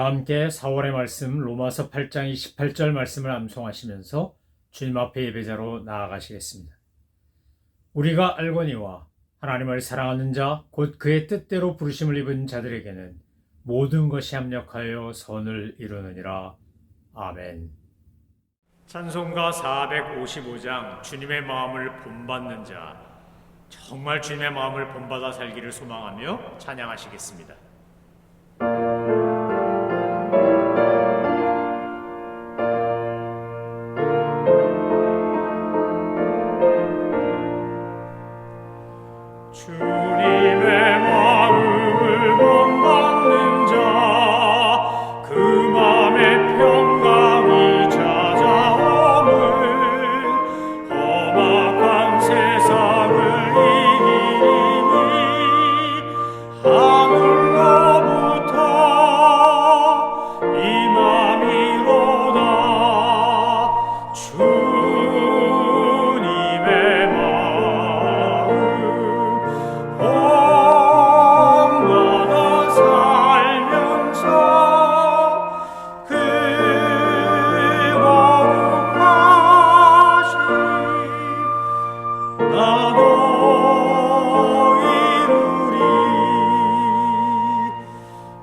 저와 함께 4월의 말씀 로마서 8장 28절 말씀을 암송하시면서 주님 앞에 예배자로 나아가시겠습니다. 우리가 알거니와 하나님을 사랑하는 자 곧 그의 뜻대로 부르심을 입은 자들에게는 모든 것이 합력하여 선을 이루느니라. 아멘. 찬송가 455장 주님의 마음을 본받는 자, 정말 주님의 마음을 본받아 살기를 소망하며 찬양하시겠습니다. 주님의 마음을 본받는 자, 그 맘에 평강이 찾아오는 험악한 세상을 이기니 하늘로부터 임함이로다. 주님의 마음 본받아 살면서 그 거룩하심 나도 이루리.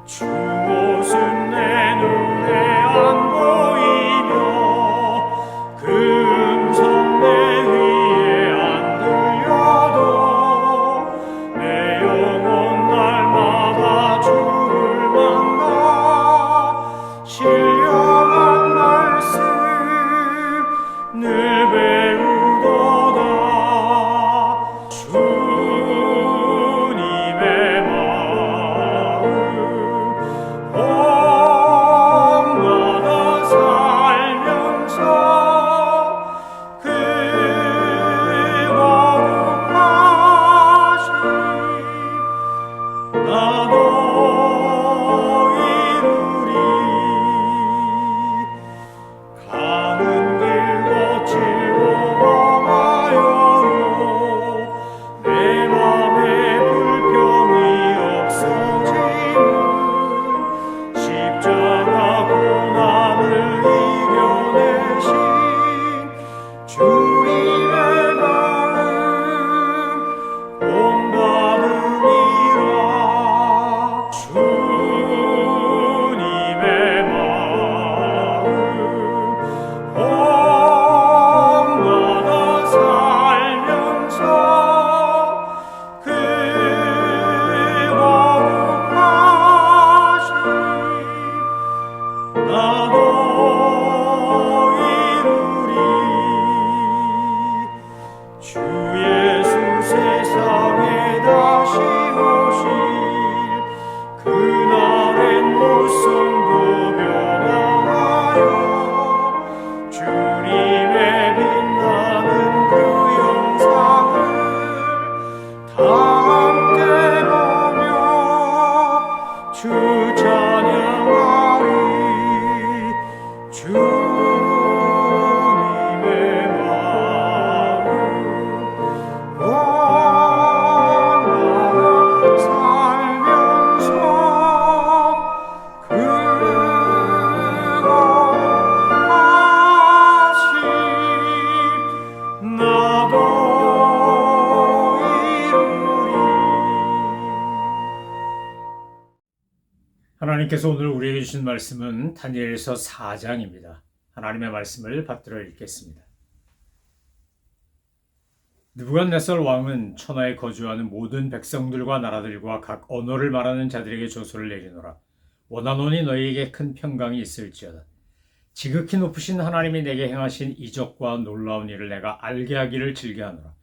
주 모습 내 눈에 안 보이며 그 음성 내 귀에 안 들려도 내 영혼 날마다 주를 만나 신령한 말씀 늘 배우도다. 주님의 마음 본받아 살면서 그 거룩하심 나도 이루리. 가는 길 거칠고 험하여도 내 맘에 불평이 없어지는 십자가 고난을 이겨내신 주님의 마음 본받으리라. 주님의 마음 본받아 살면서 그 거룩하심 나도 이루리. 주 예수 세상에 다시 오실 그날엔 무성도 변화하여 주님의 빛나는 그 영상을 다 함께 보며 주 찬양하리. 주님의 마음 본받아 살면서 그 거룩하심 나도 이루리. 하나님께서 오늘 우리에게 주신 말씀은 다니엘서 4장입니다. 하나님의 말씀을 받들어 읽겠습니다. 느부갓네살 왕은 천하에 거주하는 모든 백성들과 나라들과 각 언어를 말하는 자들에게 조서를 내리노라. 원하노니 너희에게 큰 평강이 있을지어다. 지극히 높으신 하나님이 내게 행하신 이적과 놀라운 일을 내가 알게 하기를 즐겨하노라.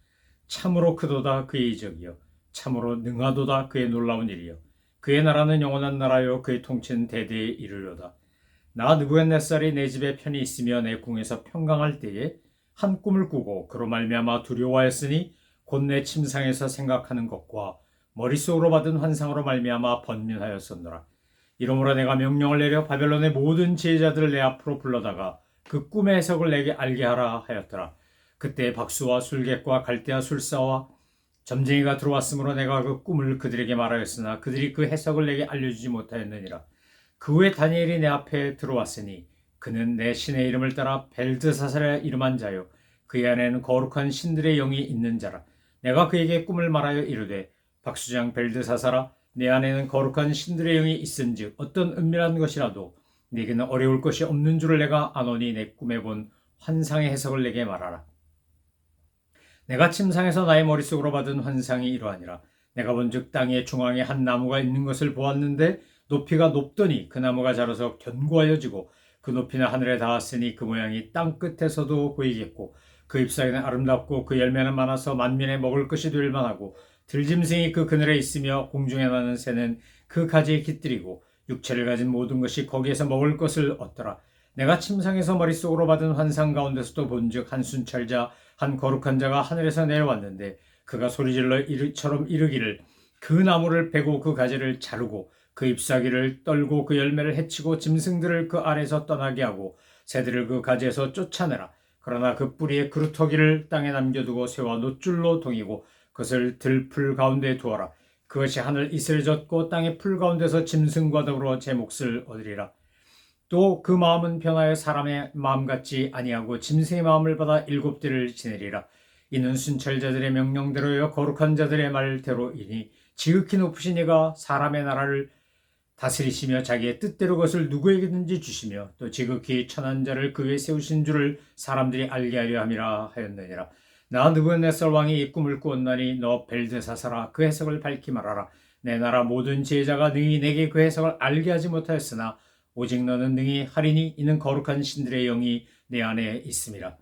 참으로 크도다 그의 이적이요 참으로 능하도다 그의 놀라운 일이요 그의 나라는 영원한 나라요 그의 통치는 대대에 이르려다. 나 느부갓네살이 내 집에 편히 있으며 내 궁에서 평강할 때에 한 꿈을 꾸고 그로 말미암아 두려워하였으니 곧 내 침상에서 생각하는 것과 머릿속으로 받은 환상으로 말미암아 번민하였었노라. 이러므로 내가 명령을 내려 바벨론의 모든 지혜자들을 내 앞으로 불러다가 그 꿈의 해석을 내게 알게 하라 하였더라. 그때 박수와 술객과 갈대아 술사와 점쟁이가 들어왔으므로 내가 그 꿈을 그들에게 말하였으나 그들이 그 해석을 내게 알려주지 못하였느니라. 그 후에 다니엘이 내 앞에 들어왔으니 그는 내 신의 이름을 따라 벨드사살이라 이름한 자요 그의 안에는 거룩한 신들의 영이 있는 자라. 내가 그에게 꿈을 말하여 이르되 박수장 벨드사살아 내 안에는 거룩한 신들의 영이 있은즉 어떤 은밀한 것이라도 네게는 어려울 것이 없는 줄을 내가 아노니 내 꿈에 본 환상의 해석을 내게 말하라. 내가 침상에서 나의 머릿속으로 받은 환상이 이러하니라. 내가 본즉 땅의 중앙에 한 나무가 있는 것을 보았는데 높이가 높더니 그 나무가 자라서 견고하여지고 그 높이는 하늘에 닿았으니 그 모양이 땅 끝에서도 보이겠고 그 잎사귀는 아름답고 그 열매는 많아서 만민의 먹을 것이 될 만하고 들짐승이 그 그늘에 있으며 공중에 나는 새는 그 가지에 깃들이고 육체를 가진 모든 것이 거기에서 먹을 것을 얻더라. 내가 침상에서 머릿속으로 받은 환상 가운데서도 본즉 한 순찰자 한 거룩한 자가 하늘에서 내려왔는데 그가 소리질러 이처럼 이르기를 그 나무를 베고 그 가지를 자르고 그 잎사귀를 떨고 그 열매를 해치고 짐승들을 그 아래에서 떠나게 하고 새들을 그 가지에서 쫓아내라. 그러나 그 뿌리의 그루터기를 땅에 남겨두고 새와 노줄로 동이고 그것을 들풀 가운데에 두어라. 그것이 하늘 이슬에 젖고 땅의 풀 가운데서 짐승과 더불어 제 몫을 얻으리라. 또 그 마음은 변하여 사람의 마음 같지 아니하고 짐승의 마음을 받아 일곱 대를 지내리라. 이는 순찰자들의 명령대로요 거룩한 자들의 말대로이니 지극히 높으신 이가 사람의 나라를 다스리시며 자기의 뜻대로 그것을 누구에게든지 주시며 또 지극히 천한 자를 그 위에 세우신 줄을 사람들이 알게 하려 함이라 하였느니라. 나 느부갓네살 왕이 이 꿈을 꾸었나니 너 벨드사살아 그 해석을 밝히 말하라. 내 나라 모든 지혜자가 능히 내게 그 해석을 알게 하지 못하였으나 오직 너는 능히 하리니 이는 거룩한 신들의 영이 내 안에 있음이라.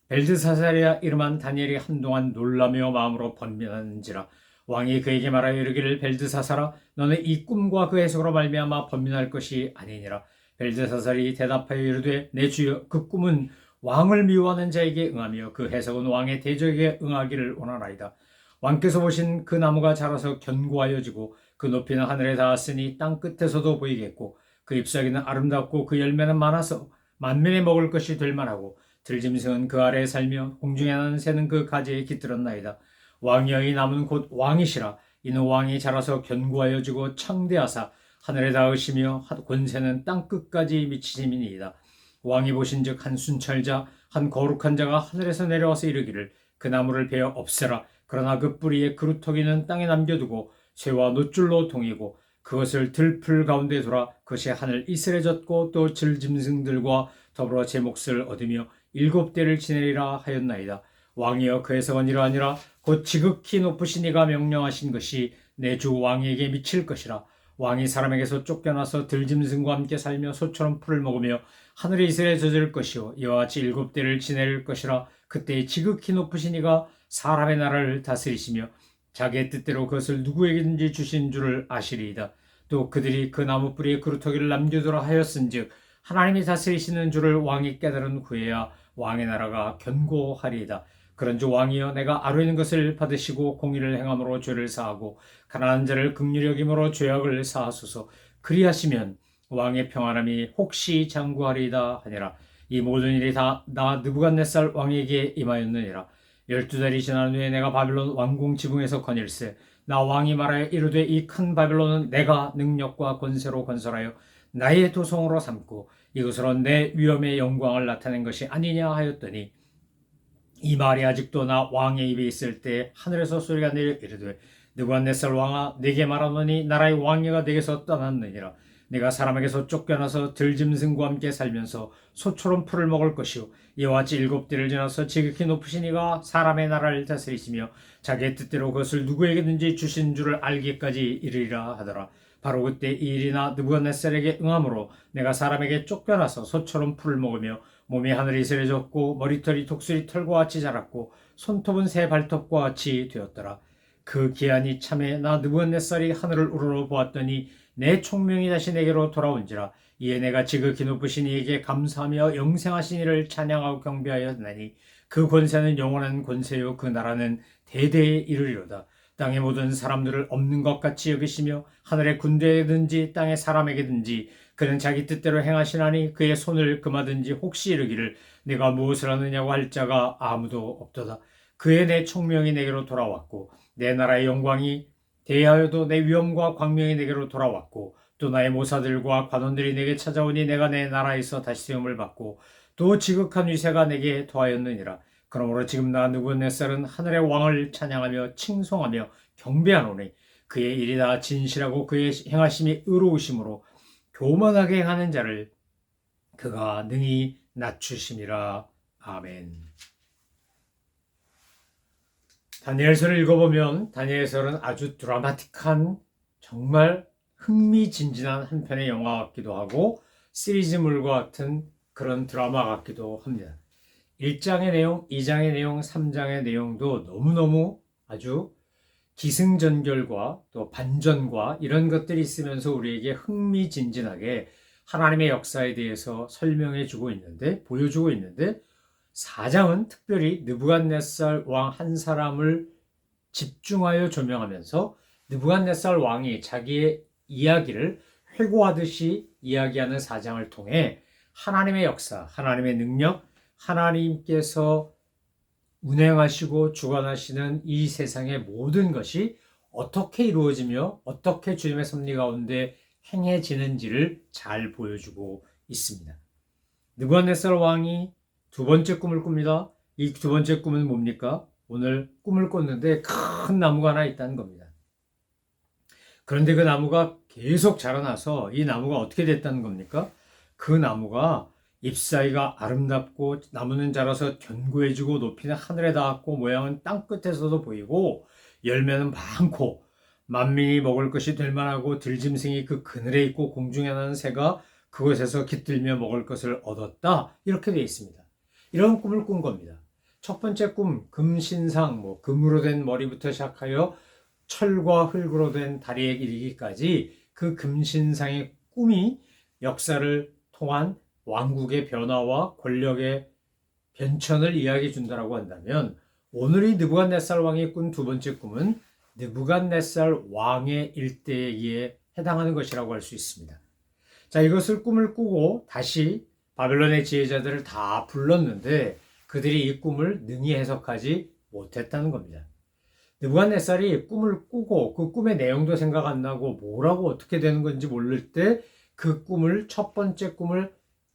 벨드사살이라 이름한 다니엘이 한동안 놀라며 마음으로 번민하는지라. 왕이 그에게 말하여 이르기를 벨드사살아 너는 이 꿈과 그 해석으로 말미암아 번민할 것이 아니니라. 벨드사살이 대답하여 이르되 내 주여 그 꿈은 왕을 미워하는 자에게 응하며 그 해석은 왕의 대적에게 응하기를 원하나이다. 왕께서 보신 그 나무가 자라서 견고하여지고 그 높이는 하늘에 닿았으니 땅 끝에서도 보이겠고 그 잎사귀는 아름답고 그 열매는 많아서 만민의 먹을 것이 될 만하고 들짐승은 그 아래에 살며 공중에 나는 새는 그 가지에 깃들었나이다. 왕이여 이 나무는 곧 왕이시라. 이는 왕이 자라서 견고하여지고 창대하사 하늘에 닿으시며 권세는 땅 끝까지 미치심이니이다. 왕이 보신즉 한 순찰자 한 거룩한 자가 하늘에서 내려와서 이르기를 그 나무를 베어 없애라. 그러나 그 뿌리의 그루터기는 땅에 남겨두고 쇠와 노줄로 동이고 그것을 들풀 가운데 두라. 그것이 하늘 이슬에 젖고 또 들짐승들과 더불어 제 몫을 얻으며 일곱 대를 지내리라 하였나이다. 왕이여 그 해석은 이러하니라. 곧 지극히 높으신 이가 명령하신 것이 내 주 왕에게 미칠 것이라. 왕이 사람에게서 쫓겨나서 들짐승과 함께 살며 소처럼 풀을 먹으며 하늘의 이슬에 젖을 것이요 이와 같이 일곱 대를 지낼 것이라. 그때 지극히 높으신 이가 사람의 나라를 다스리시며 자기의 뜻대로 그것을 누구에게든지 주신 줄을 아시리이다. 또 그들이 그 나무 뿌리에 그루터기를 남겨두라 하였은즉 하나님이 다스리시는 줄을 왕이 깨달은 후에야 왕의 나라가 견고하리이다. 그런즉 왕이여 내가 아뢰는 것을 받으시고 공의를 행함으로 죄를 사하고 가난한 자를 긍휼히 여김으로 죄악을 사하소서. 그리하시면 왕의 평안함이 혹시 장구하리이다 하니라. 이 모든 일이 다 나 느부갓네살 왕에게 임하였느니라. 12달이 지난 후에 내가 바빌론 왕궁 지붕에서 거닐세 나 왕이 말하여 이르되 이 큰 바빌론은 내가 능력과 권세로 건설하여 나의 도성으로 삼고 이것으로 내 위엄의 영광을 나타낸 것이 아니냐 하였더니 이 말이 아직도 나 왕의 입에 있을 때 하늘에서 소리가 내려 이르되 느부갓네살 왕아 내게 말하노니 나라의 왕위가 내게서 떠났느니라. 내가 사람에게서 쫓겨나서 들짐승과 함께 살면서 소처럼 풀을 먹을 것이요 이와 같이 일곱 대를 지나서 지극히 높으신 이가 사람의 나라를 다스리시며 자기의 뜻대로 그것을 누구에게든지 주신 줄을 알기까지 이르리라 하더라. 바로 그때 이 일이 나 느부갓네살에게 응함으로 내가 사람에게 쫓겨나서 소처럼 풀을 먹으며 몸이 하늘이 이슬해졌고 머리털이 독수리 털과 같이 자랐고 손톱은 새 발톱과 같이 되었더라. 그 기한이 참에 나 느부갓네살이 하늘을 우러러 보았더니 내 총명이 다시 내게로 돌아온지라. 이에 내가 지극히 높으신 이에게 감사하며 영생하신 이를 찬양하고 경배하였나니 그 권세는 영원한 권세요 그 나라는 대대에 이르리로다. 땅의 모든 사람들을 없는 것 같이 여기시며 하늘의 군대에든지 땅의 사람에게든지 그는 자기 뜻대로 행하시나니 그의 손을 금하든지 혹시 이르기를 내가 무엇을 하느냐고 할 자가 아무도 없도다. 그의 내 총명이 내게로 돌아왔고 내 나라의 영광이 대하여도 내 위엄과 광명이 내게로 돌아왔고 또 나의 모사들과 관원들이 내게 찾아오니 내가 내 나라에서 다시 세움을 받고 또 지극한 위세가 내게 더하였느니라. 그러므로 지금 나 느부갓네살은 하늘의 왕을 찬양하며 칭송하며 경배하노니 그의 일이 다 진실하고 그의 행하심이 의로우심으로 교만하게 행하는 자를 그가 능히 낮추심이라. 아멘. 다니엘서를 읽어보면 다니엘서는 아주 드라마틱한 정말 흥미진진한 한 편의 영화 같기도 하고 시리즈물과 같은 그런 드라마 같기도 합니다. 1장의 내용, 2장의 내용, 3장의 내용도 너무너무 아주 기승전결과 또 반전과 이런 것들이 있으면서 우리에게 흥미진진하게 하나님의 역사에 대해서 설명해 주고 있는데, 보여주고 있는데 4장은 특별히 느부갓네살 왕 한 사람을 집중하여 조명하면서 느부갓네살 왕이 자기의 이야기를 회고하듯이 이야기하는 4장을 통해 하나님의 역사, 하나님의 능력, 하나님께서 운행하시고 주관하시는 이 세상의 모든 것이 어떻게 이루어지며 어떻게 주님의 섭리 가운데 행해지는지를 잘 보여주고 있습니다. 느부갓네살 왕이 두 번째 꿈을 꿉니다. 이 두 번째 꿈은 뭡니까? 오늘 꿈을 꿨는데 큰 나무가 하나 있다는 겁니다. 그런데 그 나무가 계속 자라나서 이 나무가 어떻게 됐다는 겁니까? 그 나무가 잎사귀가 아름답고 나무는 자라서 견고해지고 높이는 하늘에 닿았고 모양은 땅끝에서도 보이고 열매는 많고 만민이 먹을 것이 될 만하고 들짐승이 그 그늘에 있고 공중에 나는 새가 그곳에서 깃들며 먹을 것을 얻었다. 이렇게 되어 있습니다. 이런 꿈을 꾼 겁니다. 첫 번째 꿈, 금신상, 금으로 된 머리부터 시작하여 철과 흙으로 된 다리에 이르기까지 그 금신상의 꿈이 역사를 통한 왕국의 변화와 권력의 변천을 이야기해 준다라고 한다면 오늘 이 느부갓네살 왕이 꾼 두 번째 꿈은 느부갓네살 왕의 일대기에 해당하는 것이라고 할 수 있습니다. 자, 이것을 꿈을 꾸고 다시 바벨론의 지혜자들을 다 불렀는데 그들이 이 꿈을 능히 해석하지 못했다는 겁니다. 느부갓네살이 꿈을 꾸고 그 꿈의 내용도 생각 안 나고 뭐라고 어떻게 되는 건지 모를 때 그 꿈을 첫 번째 꿈을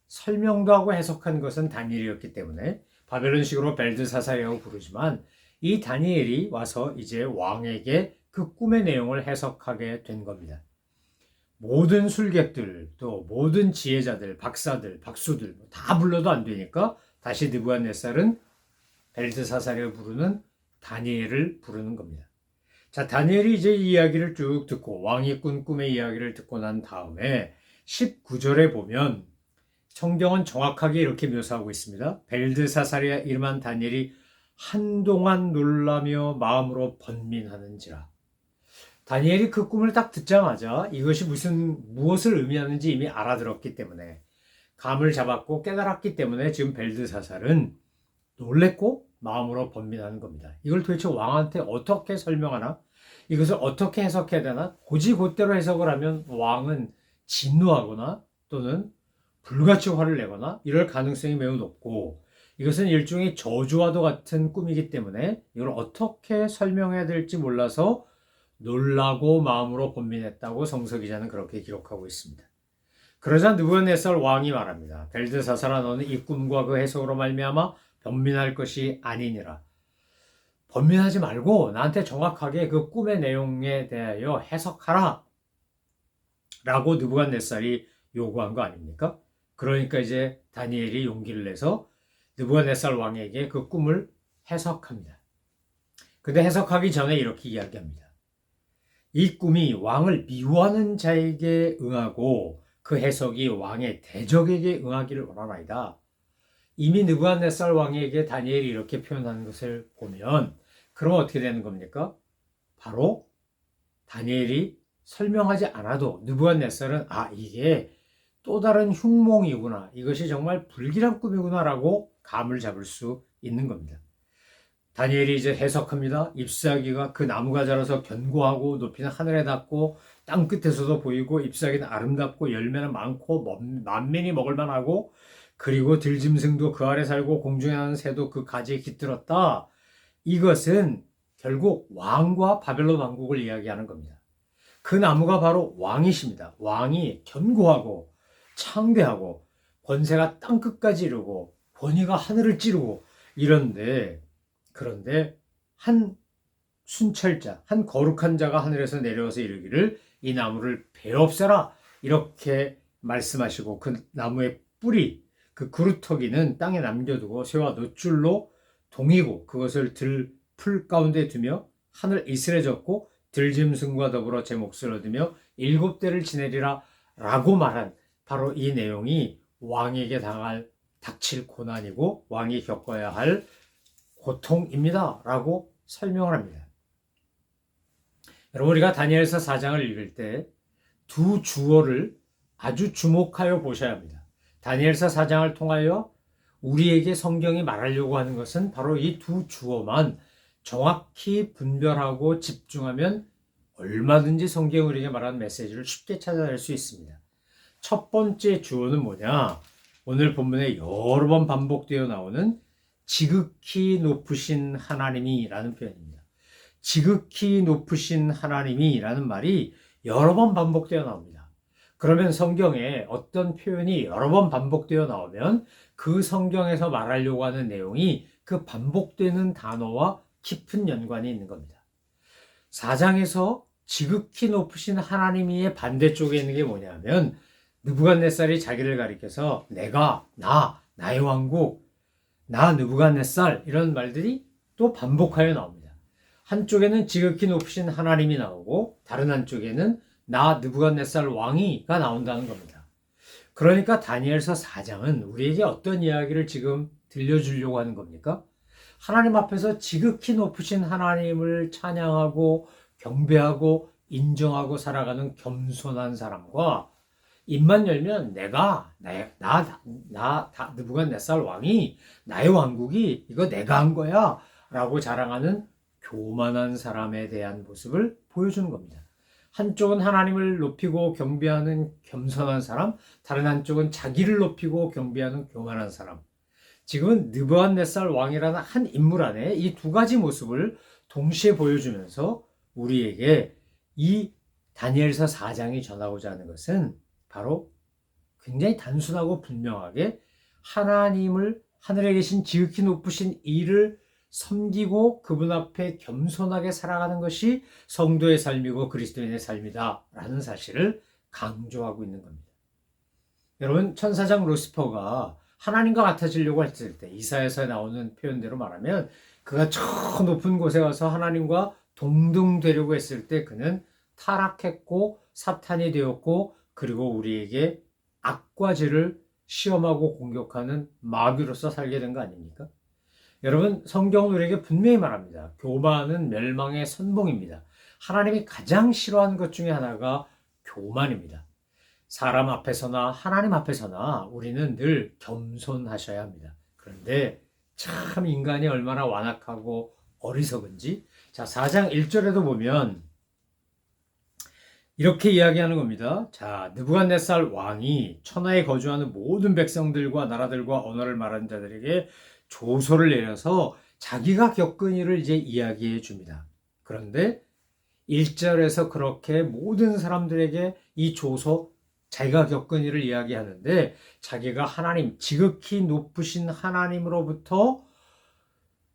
설명도 하고 해석한 것은 다니엘이었기 때문에 바벨론식으로 벨드사살이라고 부르지만 이 다니엘이 와서 이제 왕에게 그 꿈의 내용을 해석하게 된 겁니다. 모든 술객들, 또 모든 지혜자들, 박사들, 박수들 다 불러도 안 되니까 다시 느부갓네살은 벨드사살이라고 부르는 다니엘을 부르는 겁니다. 자, 다니엘이 이제 이 이야기를 쭉 듣고 왕이 꾼 꿈의 이야기를 듣고 난 다음에 19절에 보면 성경은 정확하게 이렇게 묘사하고 있습니다. 벨드사살이라 이름한 다니엘이 한동안 놀라며 마음으로 번민하는지라. 다니엘이 그 꿈을 딱 듣자마자 이것이 무엇을 의미하는지 이미 알아들었기 때문에 감을 잡았고 깨달았기 때문에 지금 벨드사살은 놀랬고 마음으로 번민하는 겁니다. 이걸 도대체 왕한테 어떻게 설명하나? 이것을 어떻게 해석해야 되나? 곧이곧대로 해석을 하면 왕은 진노하거나 또는 불같이 화를 내거나 이럴 가능성이 매우 높고 이것은 일종의 저주와도 같은 꿈이기 때문에 이걸 어떻게 설명해야 될지 몰라서 놀라고 마음으로 번민했다고 성서기자는 그렇게 기록하고 있습니다. 그러자 느부갓네살 왕이 말합니다. 벨드사살아 너는 이 꿈과 그 해석으로 말미암아 번민할 것이 아니니라. 번민하지 말고 나한테 정확하게 그 꿈의 내용에 대하여 해석하라 라고 느부갓네살이 요구한 거 아닙니까? 그러니까 이제 다니엘이 용기를 내서 느부갓네살 왕에게 그 꿈을 해석합니다. 근데 해석하기 전에 이렇게 이야기합니다. 이 꿈이 왕을 미워하는 자에게 응하고 그 해석이 왕의 대적에게 응하기를 원하나이다. 이미 느부갓네살 왕에게 다니엘이 이렇게 표현하는 것을 보면 그럼 어떻게 되는 겁니까? 바로 다니엘이 설명하지 않아도 느부갓네살은 이게 또 다른 흉몽이구나. 이것이 정말 불길한 꿈이구나 라고 감을 잡을 수 있는 겁니다. 다니엘이 이제 해석합니다. 잎사귀가 그 나무가 자라서 견고하고 높이는 하늘에 닿고 땅 끝에서도 보이고 잎사귀는 아름답고 열매는 많고 만민이 먹을 만하고 그리고 들짐승도 그 아래 살고 공중에 나는 새도 그 가지에 깃들었다. 이것은 결국 왕과 바벨론 왕국을 이야기하는 겁니다. 그 나무가 바로 왕이십니다. 왕이 견고하고 창대하고 권세가 땅끝까지 이르고 권위가 하늘을 찌르고 이런데, 그런데 한 순찰자, 한 거룩한 자가 하늘에서 내려와서 이르기를 이 나무를 베없애라 이렇게 말씀하시고 그 나무의 뿌리, 그 그루터기는 땅에 남겨두고 새와 놋줄로 동이고 그것을 들풀 가운데 두며 하늘 이슬에 젓고 들짐승과 더불어 제 몫을 얻으며 7대를 지내리라 라고 말한 바로 이 내용이 왕에게 닥칠 고난이고 왕이 겪어야 할 고통입니다 라고 설명을 합니다. 여러분, 우리가 다니엘서 4장을 읽을 때 두 주어를 아주 주목하여 보셔야 합니다. 다니엘서 4장을 통하여 우리에게 성경이 말하려고 하는 것은 바로 이 두 주어만 정확히 분별하고 집중하면 얼마든지 성경이 우리에게 말하는 메시지를 쉽게 찾아낼 수 있습니다. 첫 번째 주어는 뭐냐? 오늘 본문에 여러 번 반복되어 나오는 지극히 높으신 하나님이 라는 표현입니다. 지극히 높으신 하나님이 라는 말이 여러 번 반복되어 나옵니다. 그러면 성경에 어떤 표현이 여러 번 반복되어 나오면 그 성경에서 말하려고 하는 내용이 그 반복되는 단어와 깊은 연관이 있는 겁니다. 4장에서 지극히 높으신 하나님의 반대쪽에 있는 게 뭐냐면 느부갓네살이 자기를 가리켜서 내가, 나의 왕국, 나 느부갓네살 이런 말들이 또 반복하여 나옵니다. 한쪽에는 지극히 높으신 하나님이 나오고 다른 한쪽에는 나 느부갓네살 왕이가 나온다는 겁니다. 그러니까 다니엘서 4장은 우리에게 어떤 이야기를 지금 들려주려고 하는 겁니까? 하나님 앞에서 지극히 높으신 하나님을 찬양하고 경배하고 인정하고 살아가는 겸손한 사람과 입만 열면 내가 느부갓네살 왕이 나의 왕국이 이거 내가 한 거야 라고 자랑하는 교만한 사람에 대한 모습을 보여주는 겁니다. 한쪽은 하나님을 높이고 경배하는 겸손한 사람, 다른 한쪽은 자기를 높이고 경배하는 교만한 사람. 지금은 느부갓네살 왕이라는 한 인물 안에 이 두 가지 모습을 동시에 보여주면서 우리에게 이 다니엘서 4장이 전하고자 하는 것은 바로 굉장히 단순하고 분명하게 하늘에 계신 지극히 높으신 이를 섬기고 그분 앞에 겸손하게 살아가는 것이 성도의 삶이고 그리스도인의 삶이다 라는 사실을 강조하고 있는 겁니다. 여러분, 천사장 루시퍼가 하나님과 같아지려고 했을 때 이사야서에 나오는 표현대로 말하면 그가 저 높은 곳에 가서 하나님과 동등되려고 했을 때 그는 타락했고 사탄이 되었고 그리고 우리에게 악과 죄를 시험하고 공격하는 마귀로서 살게 된 거 아닙니까? 여러분, 성경은 우리에게 분명히 말합니다. 교만은 멸망의 선봉입니다. 하나님이 가장 싫어하는 것 중에 하나가 교만입니다. 사람 앞에서나 하나님 앞에서나 우리는 늘 겸손하셔야 합니다. 그런데 참 인간이 얼마나 완악하고 어리석은지, 자, 4장 1절에도 보면 이렇게 이야기하는 겁니다. 자, 느부갓네살 왕이 천하에 거주하는 모든 백성들과 나라들과 언어를 말하는 자들에게 조서를 내려서 자기가 겪은 일을 이제 이야기해 줍니다. 그런데 1절에서 그렇게 모든 사람들에게 이 조서, 자기가 겪은 일을 이야기하는데 자기가 하나님, 지극히 높으신 하나님으로부터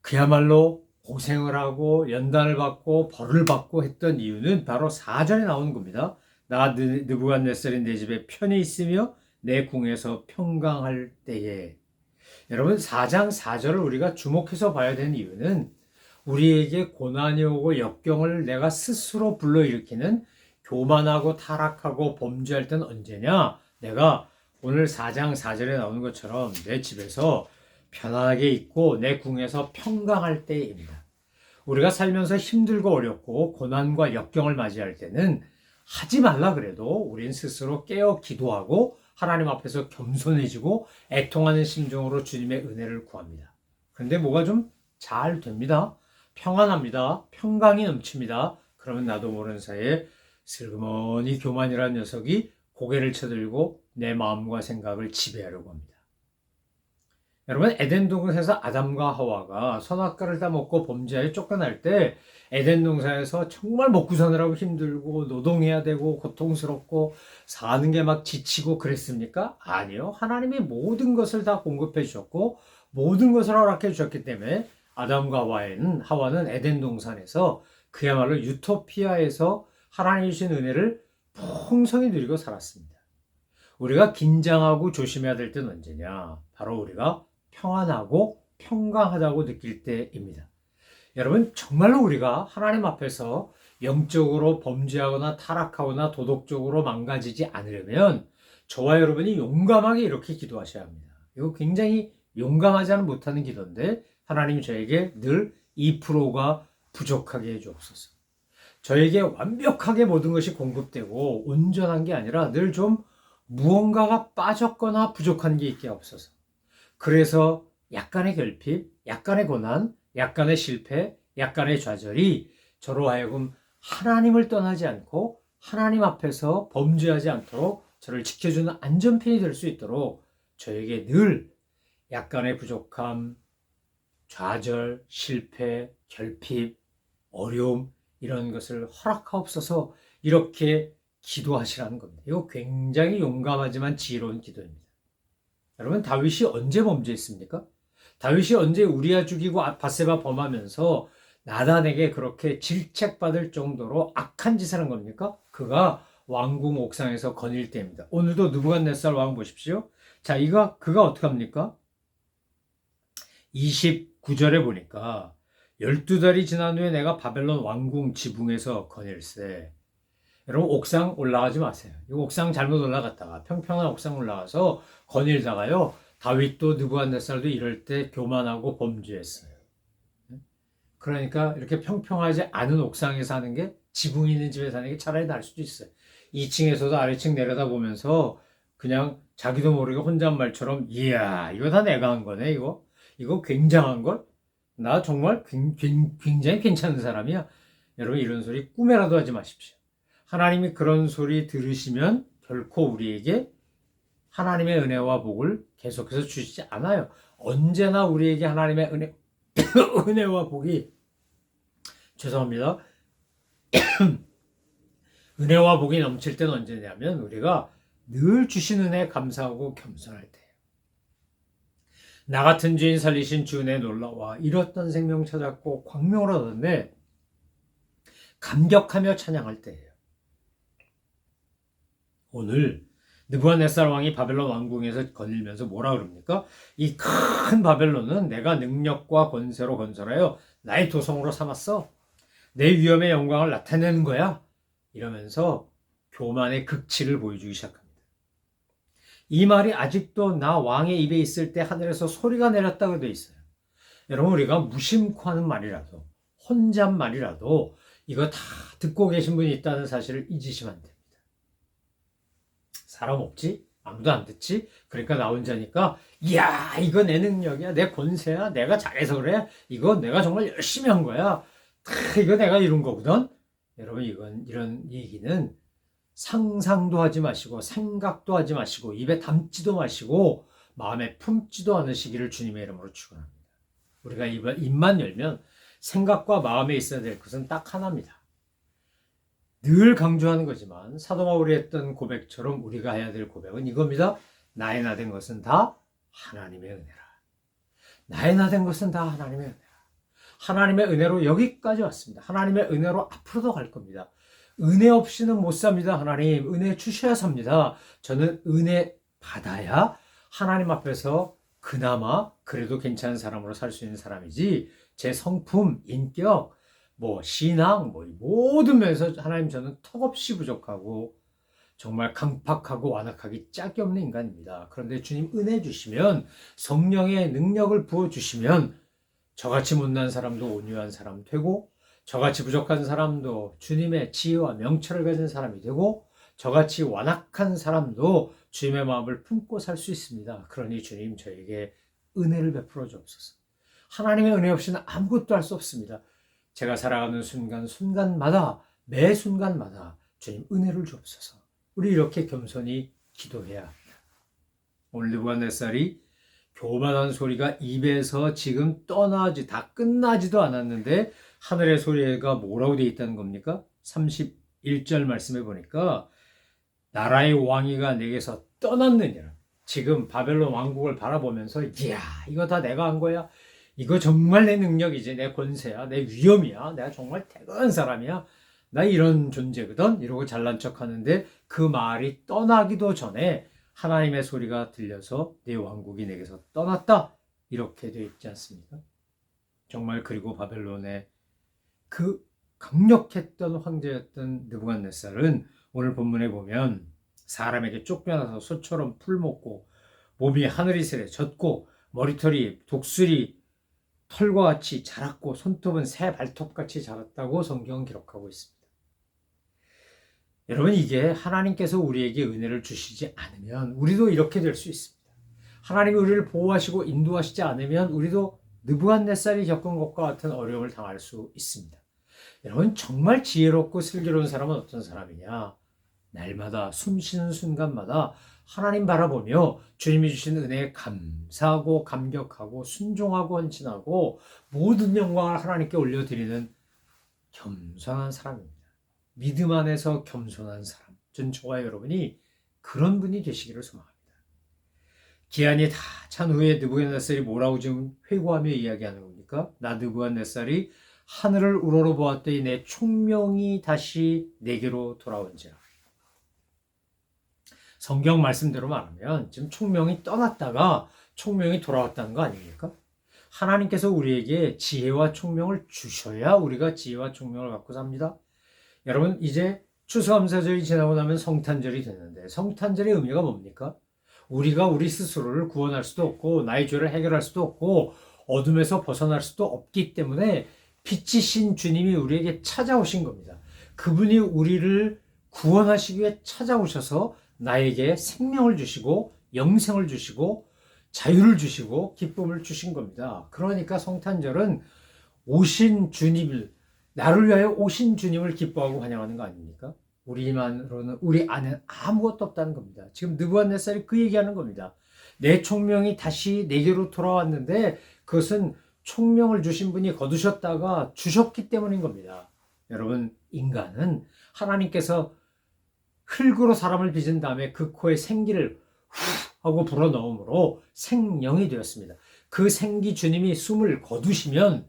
그야말로 고생을 하고 연단을 받고 벌을 받고 했던 이유는 바로 4절에 나오는 겁니다. 나 느부갓네살이 내 집에 편히 있으며 내 궁에서 평강할 때에. 여러분, 4장 4절을 우리가 주목해서 봐야 되는 이유는 우리에게 고난이 오고 역경을 내가 스스로 불러일으키는 교만하고 타락하고 범죄할 때는 언제냐? 내가 오늘 4장 4절에 나오는 것처럼 내 집에서 편안하게 있고 내 궁에서 평강할 때입니다. 우리가 살면서 힘들고 어렵고 고난과 역경을 맞이할 때는 하지 말라 그래도 우린 스스로 깨어 기도하고 하나님 앞에서 겸손해지고 애통하는 심정으로 주님의 은혜를 구합니다. 그런데 뭐가 좀 잘 됩니다. 평안합니다. 평강이 넘칩니다. 그러면 나도 모르는 사이에 슬그머니 교만이라는 녀석이 고개를 쳐들고 내 마음과 생각을 지배하려고 합니다. 여러분, 에덴 동산에서 아담과 하와가 선악과를 따먹고 범죄하여 쫓겨날 때 에덴 동산에서 정말 먹고 사느라고 힘들고 노동해야 되고 고통스럽고 사는 게 막 지치고 그랬습니까? 아니요. 하나님이 모든 것을 다 공급해 주셨고 모든 것을 허락해 주셨기 때문에 아담과 하와는 에덴 동산에서 그야말로 유토피아에서 하나님이 주신 은혜를 풍성히 누리고 살았습니다. 우리가 긴장하고 조심해야 될 때는 언제냐? 바로 우리가 평안하고 평강하다고 느낄 때입니다. 여러분, 정말로 우리가 하나님 앞에서 영적으로 범죄하거나 타락하거나 도덕적으로 망가지지 않으려면 저와 여러분이 용감하게 이렇게 기도하셔야 합니다. 이거 굉장히 용감하지 않은 못하는 기도인데 하나님이 저에게 늘 2%가 부족하게 해주옵소서. 저에게 완벽하게 모든 것이 공급되고 온전한 게 아니라 늘 좀 무언가가 빠졌거나 부족한 게 있게 없어서. 그래서 약간의 결핍, 약간의 고난, 약간의 실패, 약간의 좌절이 저로 하여금 하나님을 떠나지 않고 하나님 앞에서 범죄하지 않도록 저를 지켜주는 안전핀이 될 수 있도록 저에게 늘 약간의 부족함, 좌절, 실패, 결핍, 어려움 이런 것을 허락하옵소서 이렇게 기도하시라는 겁니다. 이거 굉장히 용감하지만 지혜로운 기도입니다. 여러분, 다윗이 언제 범죄했습니까? 다윗이 언제 우리아 죽이고 밧세바 범하면서 나단에게 그렇게 질책받을 정도로 악한 짓을 한 겁니까? 그가 왕궁 옥상에서 거닐 때입니다. 오늘도 느부갓네살 왕 보십시오. 자, 그가 어떻게 합니까? 29절에 보니까 12달이 지난 후에 내가 바벨론 왕궁 지붕에서 거닐세. 여러분, 옥상 올라가지 마세요. 이 옥상 잘못 올라갔다가 평평한 옥상 올라가서 거닐다가요. 다윗도 느부갓네살도 이럴 때 교만하고 범죄했어요. 그러니까 이렇게 평평하지 않은 옥상에 사는 게 지붕 있는 집에 사는 게 차라리 나을 수도 있어요. 2층에서도 아래층 내려다보면서 그냥 자기도 모르게 혼잣말처럼 이야 이거 다 내가 한 거네 이거 굉장한 걸? 나 정말 굉장히 괜찮은 사람이야. 여러분 이런 소리 꿈에라도 하지 마십시오. 하나님이 그런 소리 들으시면 결코 우리에게 하나님의 은혜와 복을 계속해서 주시지 않아요. 언제나 우리에게 하나님의 은혜와 복이 죄송합니다. 은혜와 복이 넘칠 때는 언제냐면 우리가 늘 주신 은혜에 감사하고 겸손할 때예요. 나 같은 죄인 살리신 주 은혜 놀라와 잃었던 생명 찾았고 광명을 얻었네 감격하며 찬양할 때예요. 오늘 느부갓네살 왕이 바벨론 왕궁에서 거닐면서 뭐라 그럽니까? 이 큰 바벨론은 내가 능력과 권세로 건설하여 나의 도성으로 삼았어. 내 위엄의 영광을 나타내는 거야. 이러면서 교만의 극치를 보여주기 시작합니다. 이 말이 아직도 나 왕의 입에 있을 때 하늘에서 소리가 내렸다고 되어 있어요. 여러분 우리가 무심코 하는 말이라도 혼잣말이라도 이거 다 듣고 계신 분이 있다는 사실을 잊으시면 안 됩니다. 사람 없지? 아무도 안 듣지? 그러니까 나 혼자니까 이야 이거 내 능력이야 내 권세야 내가 잘해서 그래 이거 내가 정말 열심히 한 거야 이거 내가 이룬 거거든. 여러분 이런 얘기는 상상도 하지 마시고 생각도 하지 마시고 입에 담지도 마시고 마음에 품지도 않으시기를 주님의 이름으로 축원합니다. 우리가 입만 열면 생각과 마음에 있어야 될 것은 딱 하나입니다. 늘 강조하는 거지만 사도 바울이 했던 고백처럼 우리가 해야 될 고백은 이겁니다. 나의 나 된 것은 다 하나님의 은혜라. 나의 나 된 것은 다 하나님의 은혜라. 하나님의 은혜로 여기까지 왔습니다. 하나님의 은혜로 앞으로도 갈 겁니다. 은혜 없이는 못 삽니다. 하나님 은혜 주셔야 삽니다. 저는 은혜 받아야 하나님 앞에서 그나마 그래도 괜찮은 사람으로 살 수 있는 사람이지 제 성품, 인격, 신앙, 모든 면에서 하나님 저는 턱없이 부족하고 정말 강팍하고 완악하기 짝이 없는 인간입니다. 그런데 주님 은혜 주시면 성령의 능력을 부어주시면 저같이 못난 사람도 온유한 사람 되고 저같이 부족한 사람도 주님의 지혜와 명철을 가진 사람이 되고 저같이 완악한 사람도 주님의 마음을 품고 살 수 있습니다. 그러니 주님 저에게 은혜를 베풀어 주옵소서. 하나님의 은혜 없이는 아무것도 할 수 없습니다. 제가 살아가는 순간마다 매 순간마다 주님 은혜를 주옵소서. 우리 이렇게 겸손히 기도해야 합니다. 오늘 느부갓네살이 교만한 소리가 입에서 지금 다 끝나지도 않았는데 하늘의 소리가 뭐라고 되어 있다는 겁니까? 31절 말씀해 보니까 나라의 왕위가 내게서 떠났느니라. 지금 바벨론 왕국을 바라보면서 이야, 이거 다 내가 한 거야? 이거 정말 내 능력이지, 내 권세야, 내 위엄이야, 내가 정말 대단한 사람이야, 나 이런 존재거든, 이러고 잘난 척하는데 그 말이 떠나기도 전에 하나님의 소리가 들려서 내 왕국이 내게서 떠났다, 이렇게 되어 있지 않습니까? 정말. 그리고 바벨론의 그 강력했던 황제였던 느부갓네살은 오늘 본문에 보면 사람에게 쫓겨나서 소처럼 풀먹고 몸이 하늘이 스레 젖고 머리털이 독수리 털과 같이 자랐고 손톱은 새 발톱같이 자랐다고 성경은 기록하고 있습니다. 여러분, 이게 하나님께서 우리에게 은혜를 주시지 않으면 우리도 이렇게 될 수 있습니다. 하나님이 우리를 보호하시고 인도하시지 않으면 우리도 느부갓네살이 겪은 것과 같은 어려움을 당할 수 있습니다. 여러분, 정말 지혜롭고 슬기로운 사람은 어떤 사람이냐? 날마다 숨 쉬는 순간마다 하나님 바라보며 주님이 주신 은혜에 감사하고 감격하고 순종하고 헌신하고 모든 영광을 하나님께 올려드리는 겸손한 사람입니다. 믿음 안에서 겸손한 사람. 전 저와 여러분이 그런 분이 되시기를 소망합니다. 기한이 다 찬 후에 느부갓네살이 뭐라고 지금 회고하며 이야기하는 겁니까? 나 느부갓네살이 하늘을 우러러 보았더니 내 총명이 다시 내게로 돌아온지라. 성경 말씀대로 말하면 지금 총명이 떠났다가 총명이 돌아왔다는 거 아닙니까? 하나님께서 우리에게 지혜와 총명을 주셔야 우리가 지혜와 총명을 갖고 삽니다. 여러분, 이제 추수감사절이 지나고 나면 성탄절이 되는데 성탄절의 의미가 뭡니까? 우리가 우리 스스로를 구원할 수도 없고 나의 죄를 해결할 수도 없고 어둠에서 벗어날 수도 없기 때문에 빛이신 주님이 우리에게 찾아오신 겁니다. 그분이 우리를 구원하시기 위해 찾아오셔서 나에게 생명을 주시고 영생을 주시고 자유를 주시고 기쁨을 주신 겁니다. 그러니까 성탄절은 오신 주님을, 나를 위하여 오신 주님을 기뻐하고 환영하는 거 아닙니까? 우리만으로는 우리 안에 아무것도 없다는 겁니다. 지금 느부갓네살이 그 얘기하는 겁니다. 내 총명이 다시 내게로 돌아왔는데 그것은 총명을 주신 분이 거두셨다가 주셨기 때문인 겁니다. 여러분, 인간은 하나님께서 흙으로 사람을 빚은 다음에 그 코에 생기를 후 하고 불어넣음으로 생명이 되었습니다. 그 생기 주님이 숨을 거두시면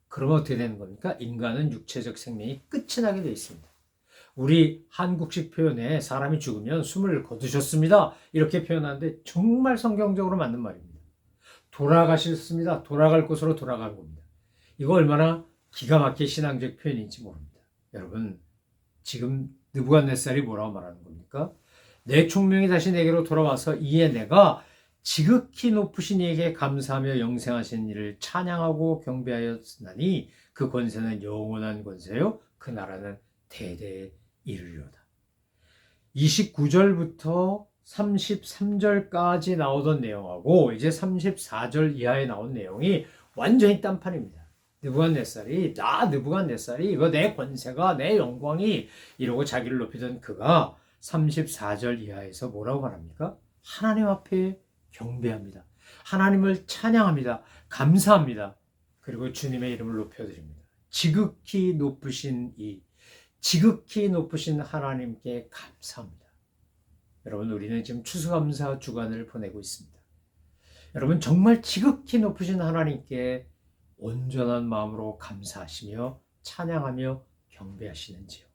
그러면 어떻게 되는 겁니까? 인간은 육체적 생명이 끝이 나게 되어 있습니다. 우리 한국식 표현에 사람이 죽으면 숨을 거두셨습니다, 이렇게 표현하는데 정말 성경적으로 맞는 말입니다. 돌아가셨습니다. 돌아갈 곳으로 돌아간 겁니다. 이거 얼마나 기가 막힌 신앙적 표현인지 모릅니다. 여러분, 지금 느부갓네살이 뭐라고 말하는 겁니까? 내 총명이 다시 내게로 돌아와서 이에 내가 지극히 높으신 이에게 감사하며 영생하신 이를 찬양하고 경배하였으나니 그 권세는 영원한 권세요 그 나라는 대대에 이르리로다. 29절부터 33절까지 나오던 내용하고 이제 34절 이하에 나온 내용이 완전히 딴판입니다. 느부갓네살이 이거 내 권세가 내 영광이 이러고 자기를 높이던 그가 34절 이하에서 뭐라고 말합니까? 하나님 앞에 경배합니다. 하나님을 찬양합니다. 감사합니다. 그리고 주님의 이름을 높여드립니다. 지극히 높으신 하나님께 감사합니다. 여러분, 우리는 지금 추수감사 주간을 보내고 있습니다. 여러분, 정말 지극히 높으신 하나님께 온전한 마음으로 감사하시며 찬양하며 경배하시는지요?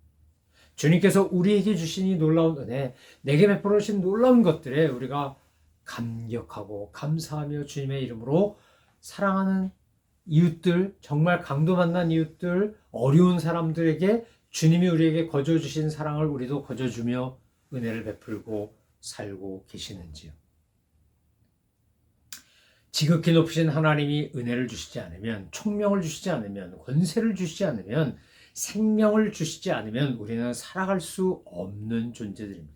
주님께서 우리에게 주신 이 놀라운 은혜, 내게 베풀어 주신 놀라운 것들에 우리가 감격하고 감사하며 주님의 이름으로 사랑하는 이웃들, 정말 강도 만난 이웃들, 어려운 사람들에게 주님이 우리에게 거저 주신 사랑을 우리도 거저 주며 은혜를 베풀고 살고 계시는지요? 지극히 높으신 하나님이 은혜를 주시지 않으면, 총명을 주시지 않으면, 권세를 주시지 않으면, 생명을 주시지 않으면 우리는 살아갈 수 없는 존재들입니다.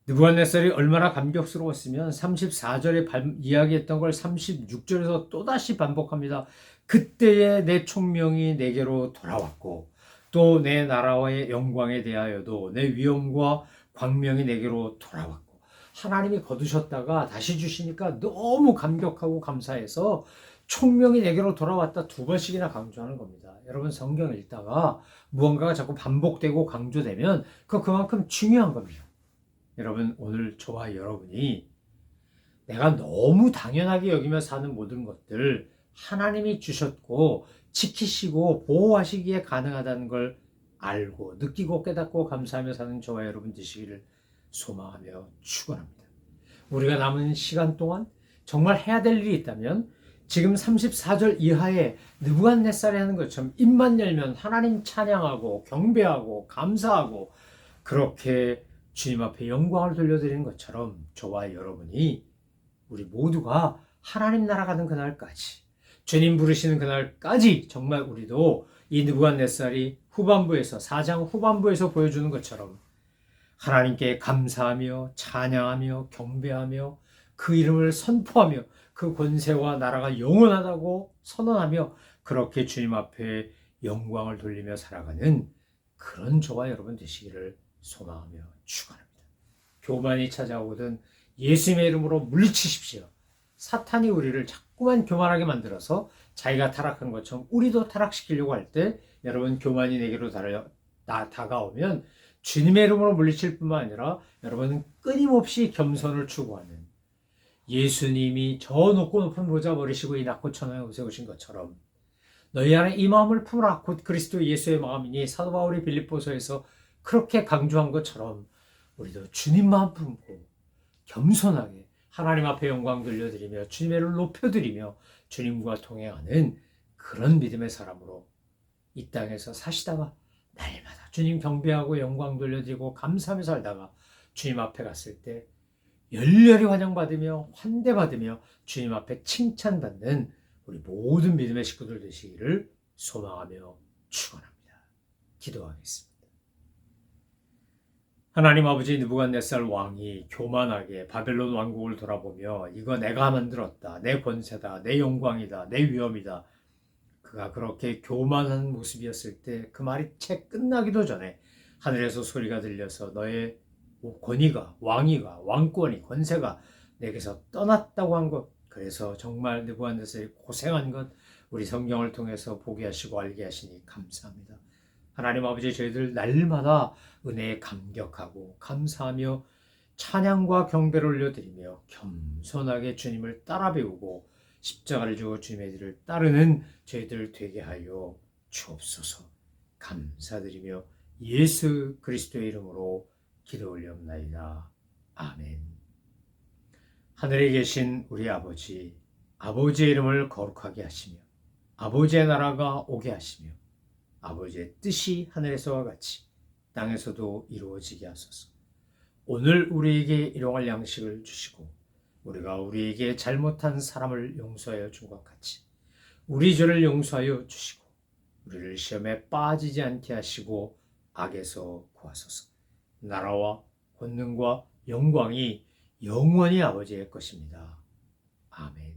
느부갓네살이 얼마나 감격스러웠으면 34절에 이야기했던 걸 36절에서 또다시 반복합니다. 그때에 내 총명이 내게로 돌아왔고 또 내 나라와의 영광에 대하여도 내 위엄과 광명이 내게로 돌아왔고 하나님이 거두셨다가 다시 주시니까 너무 감격하고 감사해서 총명이 내게로 돌아왔다 2번씩이나 강조하는 겁니다. 여러분 성경 읽다가 무언가가 자꾸 반복되고 강조되면 그만큼 중요한 겁니다. 여러분 오늘 저와 여러분이 내가 너무 당연하게 여기며 사는 모든 것들 하나님이 주셨고 지키시고 보호하시기에 가능하다는 걸 알고 느끼고 깨닫고 감사하며 사는 저와 여러분 되시기를 소망하며 축원합니다. 우리가 남은 시간 동안 정말 해야 될 일이 있다면 지금 34절 이하에 느부갓네살이 하는 것처럼 입만 열면 하나님 찬양하고 경배하고 감사하고 그렇게 주님 앞에 영광을 돌려드리는 것처럼 저와 여러분이 우리 모두가 하나님 나라 가는 그날까지 주님 부르시는 그날까지 정말 우리도 이 느부갓네살이 후반부에서 4장 후반부에서 보여주는 것처럼 하나님께 감사하며 찬양하며 경배하며 그 이름을 선포하며 그 권세와 나라가 영원하다고 선언하며 그렇게 주님 앞에 영광을 돌리며 살아가는 그런 저와 여러분 되시기를 소망하며 축원합니다. 교만이 찾아오거든 예수님의 이름으로 물리치십시오. 사탄이 우리를 자꾸만 교만하게 만들어서 자기가 타락한 것처럼 우리도 타락시키려고 할 때 여러분 교만이 내게로 다가오면 주님의 이름으로 물리칠 뿐만 아니라 여러분은 끊임없이 겸손을 추구하는 예수님이 저 높은 보좌 버리시고 이 낮고 천하에 오신 것처럼 너희 안에 이 마음을 품으라 곧 그리스도 예수의 마음이니 사도 바울이 빌립보서에서 그렇게 강조한 것처럼 우리도 주님 마음 품고 겸손하게 하나님 앞에 영광 돌려드리며 주님의 이름을 높여드리며 주님과 동행하는 그런 믿음의 사람으로 이 땅에서 사시다가 날마다 주님 경배하고 영광 돌려드리고 감사하며 살다가 주님 앞에 갔을 때 열렬히 환영받으며 환대받으며 주님 앞에 칭찬받는 우리 모든 믿음의 식구들 되시기를 소망하며 축원합니다. 기도하겠습니다. 하나님 아버지 느부갓네살 왕이 교만하게 바벨론 왕국을 돌아보며 이거 내가 만들었다. 내 권세다. 내 영광이다. 내 위엄이다. 그가 그렇게 교만한 모습이었을 때 그 말이 채 끝나기도 전에 하늘에서 소리가 들려서 너의 권위가 왕위가 왕권이 권세가 내게서 떠났다고 한 것 그래서 정말 느부갓네살이 고생한 것 우리 성경을 통해서 보게 하시고 알게 하시니 감사합니다. 하나님 아버지 저희들 날마다 은혜에 감격하고 감사하며 찬양과 경배를 올려드리며 겸손하게 주님을 따라 배우고 십자가를 지고 주님의 길을 따르는 저희들 되게 하여 주옵소서. 감사드리며 예수 그리스도의 이름으로 기도 올려옵나이다. 아멘. 하늘에 계신 우리 아버지, 아버지의 이름을 거룩하게 하시며 아버지의 나라가 오게 하시며 아버지의 뜻이 하늘에서와 같이 땅에서도 이루어지게 하소서. 오늘 우리에게 일용할 양식을 주시고 우리가 우리에게 잘못한 사람을 용서하여 준 것 같이 우리 죄를 용서하여 주시고 우리를 시험에 빠지지 않게 하시고 악에서 구하소서. 나라와 권능과 영광이 영원히 아버지의 것입니다. 아멘.